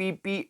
PP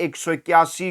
181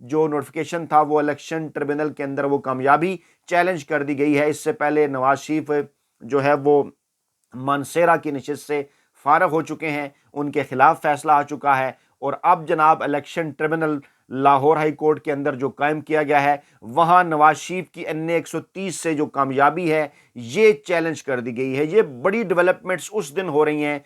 جو notification تھا وہ الیکشن ٹریبونل کے اندر وہ کامیابی چیلنج کر دی گئی ہے۔ اس سے پہلے نواز شریف جو ہے وہ مانسیرا کی نشست سے فارغ ہو چکے ہیں، ان کے خلاف فیصلہ آ چکا ہے، اور اب جناب election tribunal Lahore high court کے اندر جو قائم کیا گیا ہے وہاں نواز شریف کی این 130 سے جو کامیابی ہے یہ چیلنج کر دی گئی ہے۔ یہ بڑی ڈیولپمنٹس اس دن ہو رہی ہیں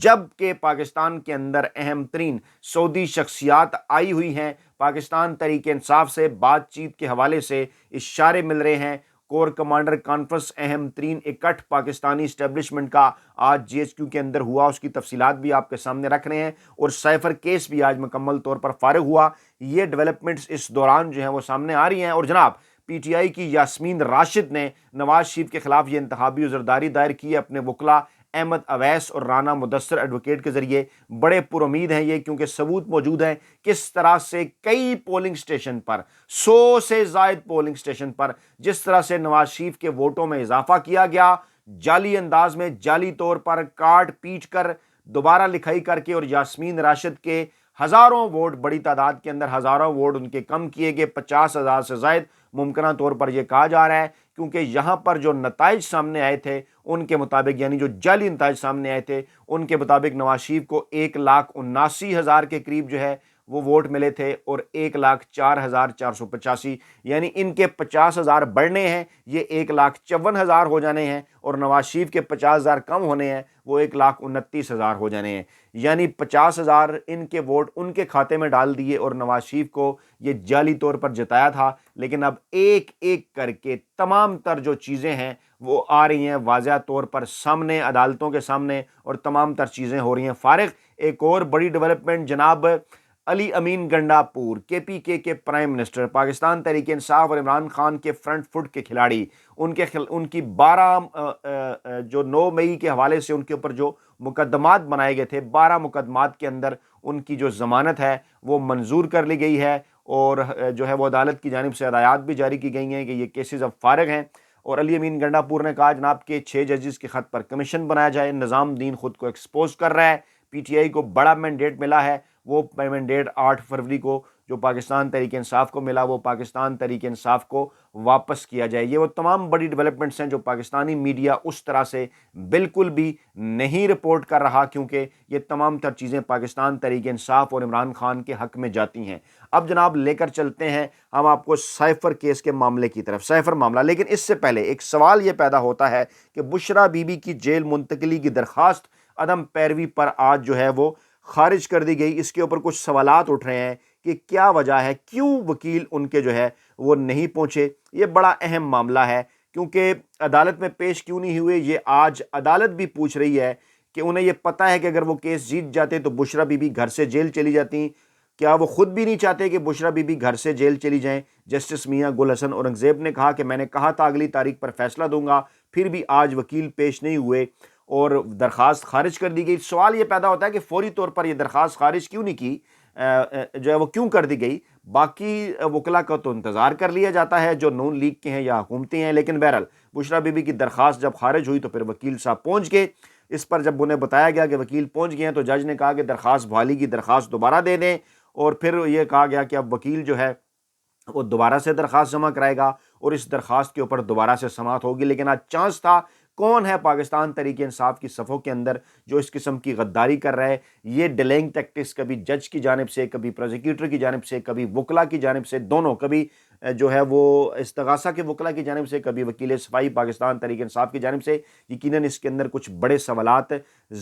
جب کہ پاکستان کے اندر اہم ترین سعودی شخصیات آئی ہوئی ہیں۔ پاکستان تحریک انصاف سے بات چیت کے حوالے سے اشارے مل رہے ہیں۔ کور کمانڈر کانفرنس اہم ترین اکٹھ پاکستانی اسٹیبلشمنٹ کا آج جی ایچ کیو کے اندر ہوا، اس کی تفصیلات بھی آپ کے سامنے رکھ رہے ہیں، اور سائفر کیس بھی آج مکمل طور پر فارغ ہوا۔ یہ ڈیولپمنٹس اس دوران جو ہیں وہ سامنے آ رہی ہیں، اور جناب پی ٹی آئی کی یاسمین راشد نے نواز شریف کے خلاف یہ انتخابی عذرداری دائر کی ہے اپنے وکلا احمد اویس اور رانا مدثر ایڈوکیٹ کے ذریعے۔ بڑے پر امید ہیں یہ، کیونکہ ثبوت موجود ہیں کس طرح سے کئی پولنگ سٹیشن پر 100 سے زائد پولنگ سٹیشن پر جس طرح سے نواز شریف کے ووٹوں میں اضافہ کیا گیا، جعلی انداز میں جعلی طور پر کارڈ پیٹ کر دوبارہ لکھائی کر کے، اور یاسمین راشد کے ہزاروں ووٹ، بڑی تعداد کے اندر ہزاروں ووٹ ان کے کم کیے گئے، 50,000 سے زائد ممکنہ طور پر یہ کہا جا رہا ہے، کیونکہ یہاں پر جو نتائج سامنے آئے تھے ان کے مطابق، یعنی جو جعلی نتائج سامنے آئے تھے ان کے مطابق نواز شریف کو 1,79,000 کے قریب جو ہے وہ ووٹ ملے تھے، اور 1,04,485، یعنی ان کے 50,000 بڑھنے ہیں، یہ 1,54,000 ہو جانے ہیں، اور نواز شریف کے 50,000 کم ہونے ہیں، وہ 1,29,000 ہو جانے ہیں، یعنی 50,000 ان کے ووٹ ان کے کھاتے میں ڈال دیے، اور نواز شریف کو یہ جعلی طور پر جتایا تھا۔ لیکن اب ایک ایک کر کے تمام تر جو چیزیں ہیں وہ آ رہی ہیں واضح طور پر سامنے، عدالتوں کے سامنے، اور تمام تر چیزیں ہو رہی ہیں فارغ۔ ایک اور بڑی ڈیولپمنٹ، جناب علی امین گنڈا پور کے پی کے پرائم منسٹر، پاکستان تحریک انصاف اور عمران خان کے فرنٹ فٹ کے کھلاڑی، ان کی 12 جو 9 مئی کے حوالے سے ان کے اوپر جو مقدمات بنائے گئے تھے، 12 مقدمات کے اندر ان کی جو ضمانت ہے وہ منظور کر لی گئی ہے، اور جو ہے وہ عدالت کی جانب سے ہدایات بھی جاری کی گئی ہیں کہ یہ کیسز اب فارغ ہیں۔ اور علی امین گنڈا پور نے کہا جناب کہ 6 ججز کے خط پر کمیشن بنایا جائے، نظام دین خود کو ایکسپوز کر رہا ہے، پی ٹی آئی کو بڑا مینڈیٹ ملا ہے، وہ مینڈیٹ 8 فروری کو جو پاکستان تحریک انصاف کو ملا وہ پاکستان تحریک انصاف کو واپس کیا جائے۔ یہ وہ تمام بڑی ڈیولپمنٹس ہیں جو پاکستانی میڈیا اس طرح سے بالکل بھی نہیں رپورٹ کر رہا، کیونکہ یہ تمام تر چیزیں پاکستان تحریک انصاف اور عمران خان کے حق میں جاتی ہیں۔ اب جناب لے کر چلتے ہیں ہم آپ کو سائفر کیس کے معاملے کی طرف، سائفر معاملہ۔ لیکن اس سے پہلے ایک سوال یہ پیدا ہوتا ہے کہ بشرا بی بی کی جیل منتقلی کی درخواست عدم پیروی پر آج جو ہے وہ خارج کر دی گئی۔ اس کے اوپر کچھ سوالات اٹھ رہے ہیں کہ کیا وجہ ہے، کیوں وکیل ان کے جو ہے وہ نہیں پہنچے۔ یہ بڑا اہم معاملہ ہے، کیونکہ عدالت میں پیش کیوں نہیں ہوئے یہ آج عدالت بھی پوچھ رہی ہے، کہ انہیں یہ پتہ ہے کہ اگر وہ کیس جیت جاتے تو بشرا بی بی گھر سے جیل چلی جاتی، کیا وہ خود بھی نہیں چاہتے کہ بشرا بی بی گھر سے جیل چلی جائیں؟ جسٹس میاں گل حسن اورنگزیب نے کہا کہ میں نے کہا تھا اگلی تاریخ پر فیصلہ دوں گا، پھر بھی آج وکیل پیش نہیں ہوئے اور درخواست خارج کر دی گئی۔ سوال یہ پیدا ہوتا ہے کہ فوری طور پر یہ درخواست خارج کیوں نہیں کی، جو ہے وہ کیوں کر دی گئی؟ باقی وکلا کا تو انتظار کر لیا جاتا ہے جو نون لیگ کے ہیں یا حکومتی ہیں، لیکن بہرحال بشرا بی بی کی درخواست جب خارج ہوئی تو پھر وکیل صاحب پہنچ گئے۔ اس پر جب انہیں بتایا گیا کہ وکیل پہنچ گئے ہیں تو جج نے کہا کہ درخواست بحالی کی درخواست دوبارہ دے دیں، اور پھر یہ کہا گیا کہ اب وکیل جو ہے وہ دوبارہ سے درخواست جمع کرائے گا اور اس درخواست کے اوپر دوبارہ سے سماعت ہوگی۔ لیکن آج چانس تھا، کون ہے پاکستان تحریک انصاف کی صفوں کے اندر جو اس قسم کی غداری کر رہا ہے؟ یہ ڈیلنگ ٹیکٹکس کبھی جج کی جانب سے، کبھی پروزیکیوٹر کی جانب سے، کبھی وکلا کی جانب سے، دونوں، کبھی جو ہے وہ استغاثہ کے وکلا کی جانب سے، کبھی وکیل صفائی پاکستان تحریک انصاف کی جانب سے، یقیناً اس کے اندر کچھ بڑے سوالات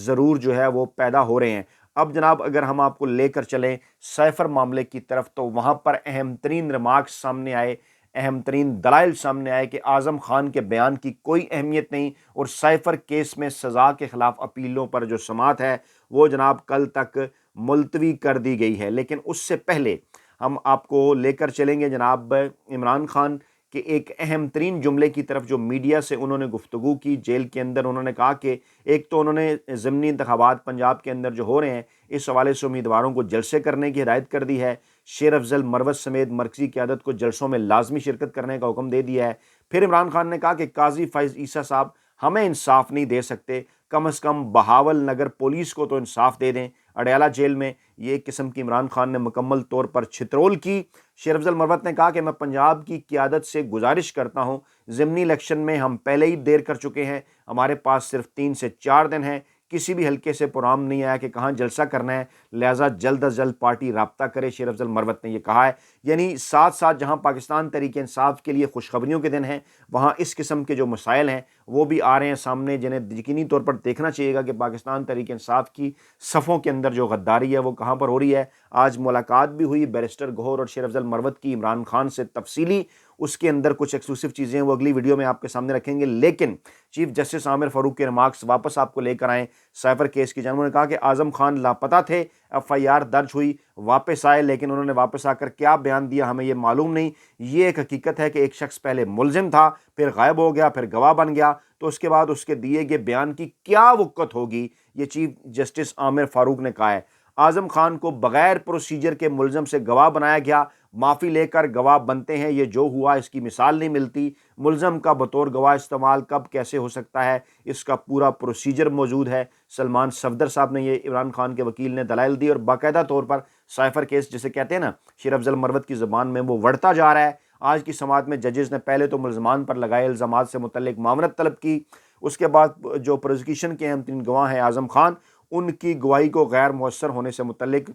ضرور جو ہے وہ پیدا ہو رہے ہیں۔ اب جناب اگر ہم آپ کو لے کر چلیں سائفر معاملے کی طرف تو وہاں پر اہم ترین ریمارکس سامنے آئے، اہم ترین دلائل سامنے آئے کہ اعظم خان کے بیان کی کوئی اہمیت نہیں، اور سائفر کیس میں سزا کے خلاف اپیلوں پر جو سماعت ہے وہ جناب کل تک ملتوی کر دی گئی ہے۔ لیکن اس سے پہلے ہم آپ کو لے کر چلیں گے جناب عمران خان کے ایک اہم ترین جملے کی طرف جو میڈیا سے انہوں نے گفتگو کی جیل کے اندر۔ انہوں نے کہا کہ ایک تو انہوں نے ضمنی انتخابات پنجاب کے اندر جو ہو رہے ہیں اس حوالے سے امیدواروں کو جلسے کرنے کی ہدایت کر دی ہے، شیر افضل مروت سمیت مرکزی قیادت کو جلسوں میں لازمی شرکت کرنے کا حکم دے دیا ہے۔ پھر عمران خان نے کہا کہ قاضی فائز عیسیٰ صاحب ہمیں انصاف نہیں دے سکتے، کم از کم بہاول نگر پولیس کو تو انصاف دے دیں اڈیالہ جیل میں۔ یہ ایک قسم کی عمران خان نے مکمل طور پر چھترول کی شیر افضل مروت نے کہا کہ میں پنجاب کی قیادت سے گزارش کرتا ہوں، ضمنی الیکشن میں ہم پہلے ہی دیر کر چکے ہیں، ہمارے پاس صرف 3 سے 4 دن ہیں، کسی بھی حلقے سے پرام نہیں آیا کہ کہاں جلسہ کرنا ہے، لہٰذا جلد از جلد پارٹی رابطہ کرے، شیر افضل مروت نے یہ کہا ہے۔ یعنی ساتھ ساتھ جہاں پاکستان تحریک انصاف کے لیے خوشخبریوں کے دن ہیں، وہاں اس قسم کے جو مسائل ہیں وہ بھی آ رہے ہیں سامنے، جنہیں یقینی طور پر دیکھنا چاہیے گا کہ پاکستان تحریک انصاف کی صفوں کے اندر جو غداری ہے وہ کہاں پر ہو رہی ہے۔ آج ملاقات بھی ہوئی بیرسٹر گوہر اور شیر افضل مروت کی عمران خان سے تفصیلی، اس کے اندر کچھ ایکسکلوسیو چیزیں ہیں وہ اگلی ویڈیو میں آپ کے سامنے رکھیں گے، لیکن چیف جسٹس عامر فاروق کے ریمارکس واپس آپ کو لے کر آئیں سائفر کیس کی جانب۔ انہوں نے کہا کہ اعظم خان لاپتہ تھے، ایف آئی آر درج ہوئی، واپس آئے، لیکن انہوں نے واپس آ کر کیا بیان دیا ہمیں یہ معلوم نہیں۔ یہ ایک حقیقت ہے کہ ایک شخص پہلے ملزم تھا، پھر غائب ہو گیا، پھر گواہ بن گیا، تو اس کے بعد اس کے دیے گئے بیان کی کیا وقت ہوگی، یہ چیف جسٹس عامر فاروق نے کہا ہے۔ اعظم خان کو بغیر پروسیجر کے ملزم سے گواہ بنایا گیا، معافی لے کر گواہ بنتے ہیں، یہ جو ہوا اس کی مثال نہیں ملتی۔ ملزم کا بطور گواہ استعمال کب کیسے ہو سکتا ہے، اس کا پورا پروسیجر موجود ہے۔ سلمان صفدر صاحب نے، یہ عمران خان کے وکیل نے دلائل دی، اور باقاعدہ طور پر سائفر کیس جسے کہتے ہیں نا شیر افضل مروت کی زبان میں، وہ بڑھتا جا رہا ہے۔ آج کی سماعت میں ججز نے پہلے تو ملزمان پر لگائے الزامات سے متعلق معاونت طلب کی، اس کے بعد جو پروزیکیوشن کے اہم ترین گواہ ہیں اعظم خان، ان کی گواہی کو غیر مؤثر ہونے سے متعلق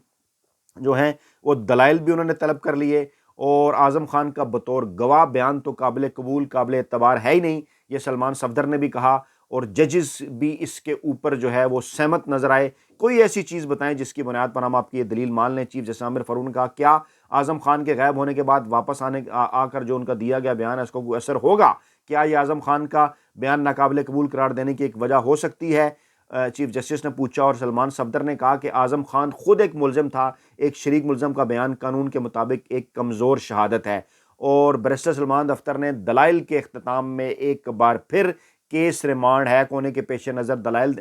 جو ہیں وہ دلائل بھی انہوں نے طلب کر لیے، اور اعظم خان کا بطور گواہ بیان تو قابل قبول قابل اعتبار ہے ہی نہیں، یہ سلمان صفدر نے بھی کہا، اور ججز بھی اس کے اوپر جو ہے وہ سہمت نظر آئے۔ کوئی ایسی چیز بتائیں جس کی بنیاد پر ہم آپ کی یہ دلیل مان لیں۔ چیف جسٹس عامر فاروق نے کہا کیا اعظم خان کے غائب ہونے کے بعد واپس آ کر جو ان کا دیا گیا بیان ہے اس کو کوئی اثر ہوگا؟ کیا یہ اعظم خان کا بیان ناقابل قبول قرار دینے کی ایک وجہ ہو سکتی ہے؟ چیف جسٹس نے پوچھا، اور سلمان صفدر نے کہا کہ اعظم خان خود ایک ملزم تھا، ایک شریک ملزم کا بیان قانون کے مطابق ایک کمزور شہادت ہے۔ اور بیرسٹر سلمان دفتر نے دلائل کے اختتام میں ایک بار پھر کیس ریمانڈ ہیک ہونے کے پیش نظر دلائل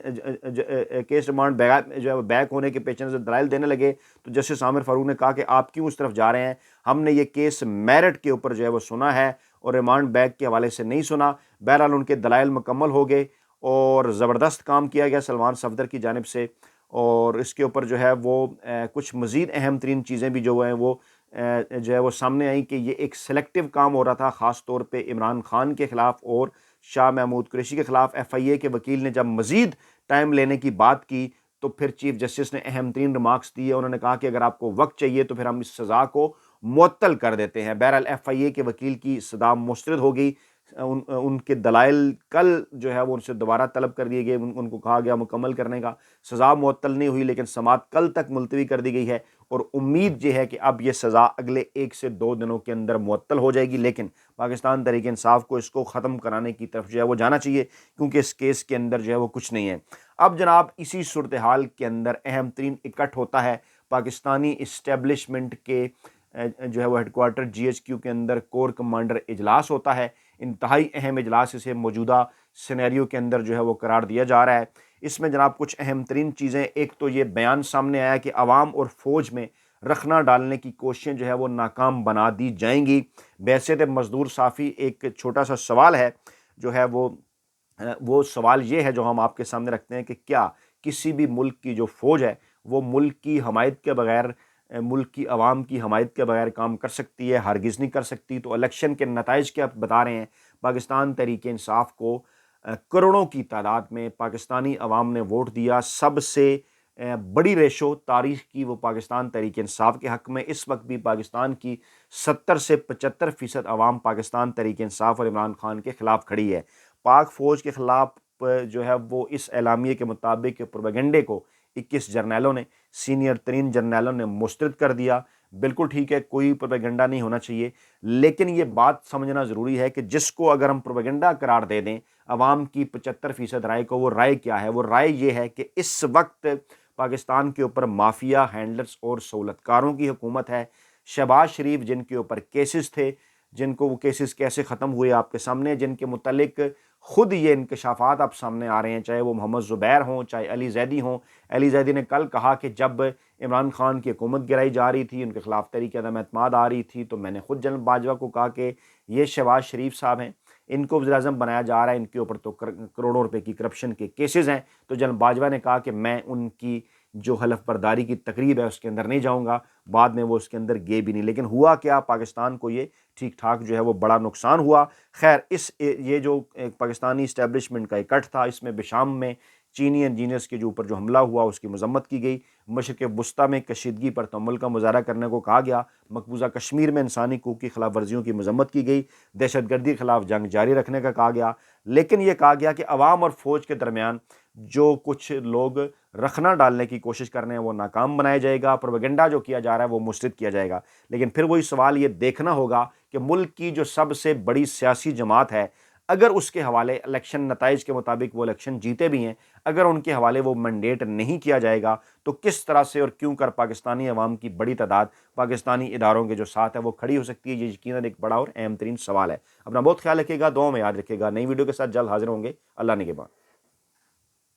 کیس ریمانڈ جو ہے بیک ہونے کے پیش نظر دلائل دینے لگے، تو جسٹس عامر فاروق نے کہا کہ آپ کیوں اس طرف جا رہے ہیں، ہم نے یہ کیس میرٹ کے اوپر جو ہے وہ سنا ہے اور ریمانڈ بیک کے حوالے سے نہیں سنا۔ بہرحال ان کے دلائل مکمل ہو گئے اور زبردست کام کیا گیا سلمان صفدر کی جانب سے، اور اس کے اوپر جو ہے وہ کچھ مزید اہم ترین چیزیں بھی جو ہیں وہ جو ہے وہ سامنے آئیں کہ یہ ایک سلیکٹیو کام ہو رہا تھا، خاص طور پہ عمران خان کے خلاف اور شاہ محمود قریشی کے خلاف۔ ایف آئی اے کے وکیل نے جب مزید ٹائم لینے کی بات کی تو پھر چیف جسٹس نے اہم ترین ریمارکس دیے، انہوں نے کہا کہ اگر آپ کو وقت چاہیے تو پھر ہم اس سزا کو معطل کر دیتے ہیں۔ بہرحال ایف آئی اے کے وکیل کی صدا مسترد ہو گئی، ان کے دلائل کل جو ہے وہ ان سے دوبارہ طلب کر دیے گئے، ان کو کہا گیا مکمل کرنے کا، سزا معطل نہیں ہوئی لیکن سماعت کل تک ملتوی کر دی گئی ہے، اور امید یہ ہے کہ اب یہ سزا اگلے 1 سے 2 دنوں کے اندر معطل ہو جائے گی، لیکن پاکستان تحریک انصاف کو اس کو ختم کرانے کی طرف جو ہے وہ جانا چاہیے، کیونکہ اس کیس کے اندر جو ہے وہ کچھ نہیں ہے۔ اب جناب اسی صورتحال کے اندر اہم ترین اکٹھ ہوتا ہے پاکستانی اسٹیبلشمنٹ کے جو ہے وہ headquarter G H Q کے اندر کور کمانڈر اجلاس ہوتا ہے، انتہائی اہم اجلاس اسے موجودہ سینیریو کے اندر جو ہے وہ قرار دیا جا رہا ہے۔ اس میں جناب کچھ اہم ترین چیزیں، ایک تو یہ بیان سامنے آیا کہ عوام اور فوج میں رخنہ ڈالنے کی کوششیں جو ہے وہ ناکام بنا دی جائیں گی۔ بحیثیت مزدور صافی ایک چھوٹا سا سوال ہے جو ہے وہ سوال یہ ہے جو ہم آپ کے سامنے رکھتے ہیں کہ کیا کسی بھی ملک کی جو فوج ہے وہ ملک کی حمایت کے بغیر، ملک کی عوام کی حمایت کے بغیر کام کر سکتی ہے؟ ہرگز نہیں کر سکتی۔ تو الیکشن کے نتائج کیا بتا رہے ہیں؟ پاکستان تحریک انصاف کو کروڑوں کی تعداد میں پاکستانی عوام نے ووٹ دیا، سب سے بڑی ریشو تاریخ کی وہ پاکستان تحریک انصاف کے حق میں۔ اس وقت بھی پاکستان کی 70 سے 75% عوام پاکستان تحریک انصاف اور عمران خان کے خلاف کھڑی ہے۔ پاک فوج کے خلاف جو ہے وہ اس اعلامیے کے مطابق پروپیگنڈے کو 21 جرنیلوں نے، سینئر ترین جرنیلوں نے مسترد کر دیا۔ بالکل ٹھیک ہے، کوئی پروپیگنڈا نہیں ہونا چاہیے، لیکن یہ بات سمجھنا ضروری ہے کہ جس کو اگر ہم پروپیگنڈا قرار دے دیں عوام کی 75% رائے کو، وہ رائے کیا ہے؟ وہ رائے یہ ہے کہ اس وقت پاکستان کے اوپر مافیا، ہینڈلرز اور سہولت کاروں کی حکومت ہے۔ شہباز شریف جن کے اوپر کیسز تھے، جن کو وہ کیسز کیسے ختم ہوئے آپ کے سامنے، جن کے متعلق خود یہ انکشافات آپ سامنے آ رہے ہیں، چاہے وہ محمد زبیر ہوں، چاہے علی زیدی ہوں۔ علی زیدی نے کل کہا کہ جب عمران خان کی حکومت گرائی جا رہی تھی، ان کے خلاف تحریک عدم اعتماد آ رہی تھی، تو میں نے خود جنرل باجوہ کو کہا کہ یہ شہباز شریف صاحب ہیں، ان کو وزیر اعظم بنایا جا رہا ہے، ان کے اوپر تو کروڑوں روپے کی کرپشن کے کیسز ہیں۔ تو جنرل باجوہ نے کہا کہ میں ان کی جو حلف برداری کی تقریب ہے اس کے اندر نہیں جاؤں گا، بعد میں وہ اس کے اندر گئے بھی نہیں۔ لیکن ہوا کیا، پاکستان کو یہ ٹھیک ٹھاک جو ہے وہ بڑا نقصان ہوا۔ خیر یہ جو پاکستانی اسٹیبلشمنٹ کا اکٹھ تھا، اس میں بشام میں چینی انجینئرز کے جو اوپر جو حملہ ہوا اس کی مذمت کی گئی، مشرق وسطیٰ میں کشیدگی پر تحمل کا مظاہرہ کرنے کو کہا گیا، مقبوضہ کشمیر میں انسانی حقوق کی خلاف ورزیوں کی مذمت کی گئی، دہشت گردی کے خلاف جنگ جاری رکھنے کا کہا گیا، لیکن یہ کہا گیا کہ عوام اور فوج کے درمیان جو کچھ لوگ رخنہ ڈالنے کی کوشش کر رہے ہیں وہ ناکام بنایا جائے گا، پروپیگنڈا جو کیا جا رہا ہے وہ مسترد کیا جائے گا۔ لیکن پھر وہی سوال یہ دیکھنا ہوگا کہ ملک کی جو سب سے بڑی سیاسی جماعت ہے، اگر اس کے حوالے الیکشن نتائج کے مطابق وہ الیکشن جیتے بھی ہیں، اگر ان کے حوالے وہ مینڈیٹ نہیں کیا جائے گا تو کس طرح سے اور کیوں کر پاکستانی عوام کی بڑی تعداد پاکستانی اداروں کے جو ساتھ ہے وہ کھڑی ہو سکتی ہے؟ یہ یقیناً ایک بڑا اور اہم ترین سوال ہے۔ اپنا بہت خیال رکھیے گا، دعاؤں میں یاد رکھیے گا۔ نئی ویڈیو کے ساتھ جلد حاضر ہوں گے۔ اللہ نگہبان۔